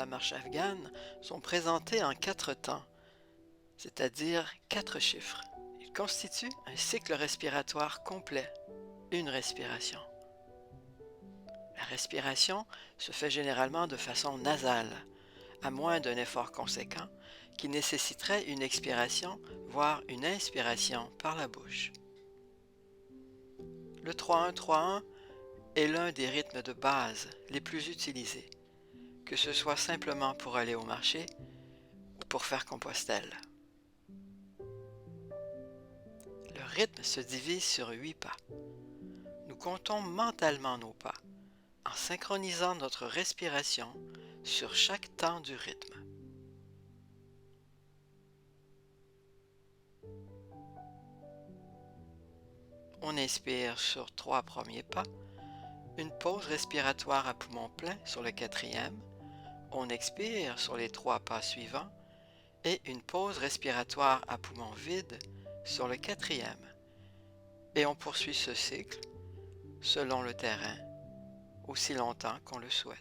la marche afghane sont présentés en 4 temps, c'est-à-dire 4 chiffres. Ils constituent un cycle respiratoire complet, une respiration. La respiration se fait généralement de façon nasale, à moins d'un effort conséquent qui nécessiterait une expiration, voire une inspiration par la bouche. Le 3-1-3-1 est l'un des rythmes de base les plus utilisés, que ce soit simplement pour aller au marché ou pour faire Compostelle. Le rythme se divise sur 8 pas. Nous comptons mentalement nos pas, en synchronisant notre respiration sur chaque temps du rythme. On inspire sur 3 premiers pas, une pause respiratoire à poumon plein sur le 4e, on expire sur les 3 pas suivants et une pause respiratoire à poumon vide sur le 4e. Et on poursuit ce cycle, selon le terrain, aussi longtemps qu'on le souhaite.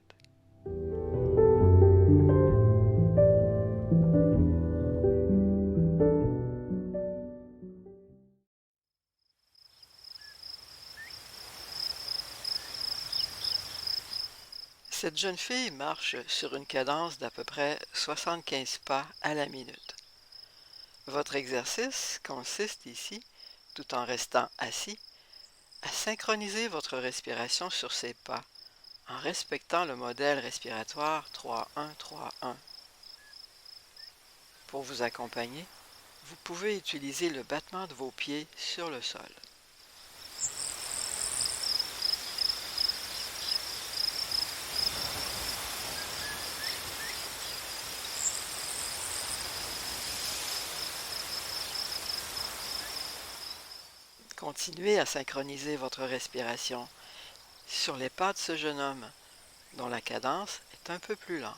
Cette jeune fille marche sur une cadence d'à peu près 75 pas à la minute. Votre exercice consiste ici, tout en restant assis, à synchroniser votre respiration sur ces pas, en respectant le modèle respiratoire 3-1-3-1. Pour vous accompagner, vous pouvez utiliser le battement de vos pieds sur le sol. Continuez à synchroniser votre respiration sur les pas de ce jeune homme, dont la cadence est un peu plus lente.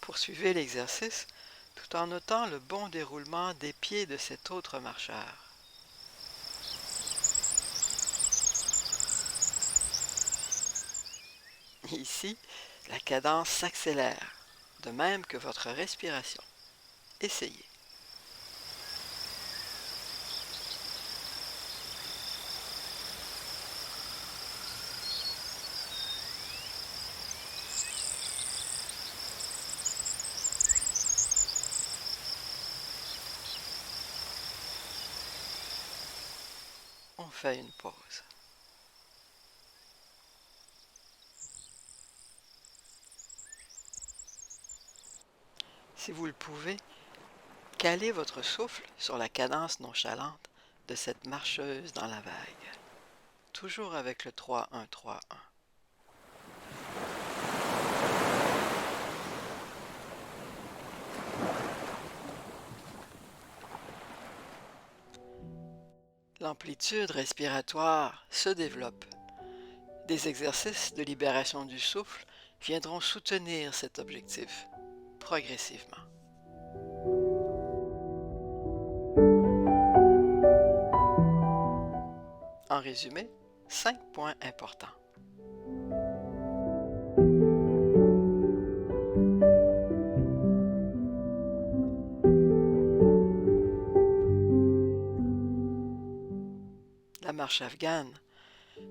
Poursuivez l'exercice tout en notant le bon déroulement des pieds de cet autre marcheur. Ici, la cadence s'accélère, de même que votre respiration. Essayez. On fait une pause. Si vous le pouvez, calez votre souffle sur la cadence nonchalante de cette marcheuse dans la vague, toujours avec le 3-1-3-1. L'amplitude respiratoire se développe. Des exercices de libération du souffle viendront soutenir cet objectif progressivement. En résumé, 5 points importants. La marche afghane,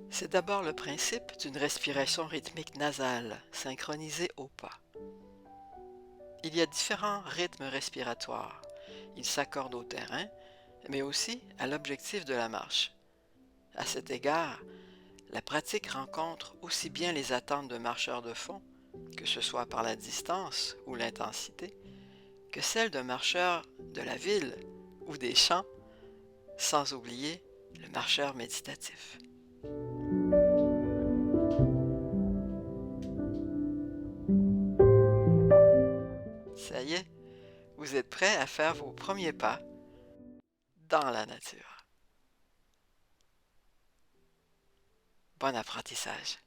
c'est d'abord le principe d'une respiration rythmique nasale, synchronisée au pas. Il y a différents rythmes respiratoires. Ils s'accordent au terrain, mais aussi à l'objectif de la marche. À cet égard, la pratique rencontre aussi bien les attentes de marcheurs de fond, que ce soit par la distance ou l'intensité, que celles d'un marcheur de la ville ou des champs, sans oublier le marcheur méditatif. Ça y est, vous êtes prêt à faire vos premiers pas dans la nature. Bon apprentissage!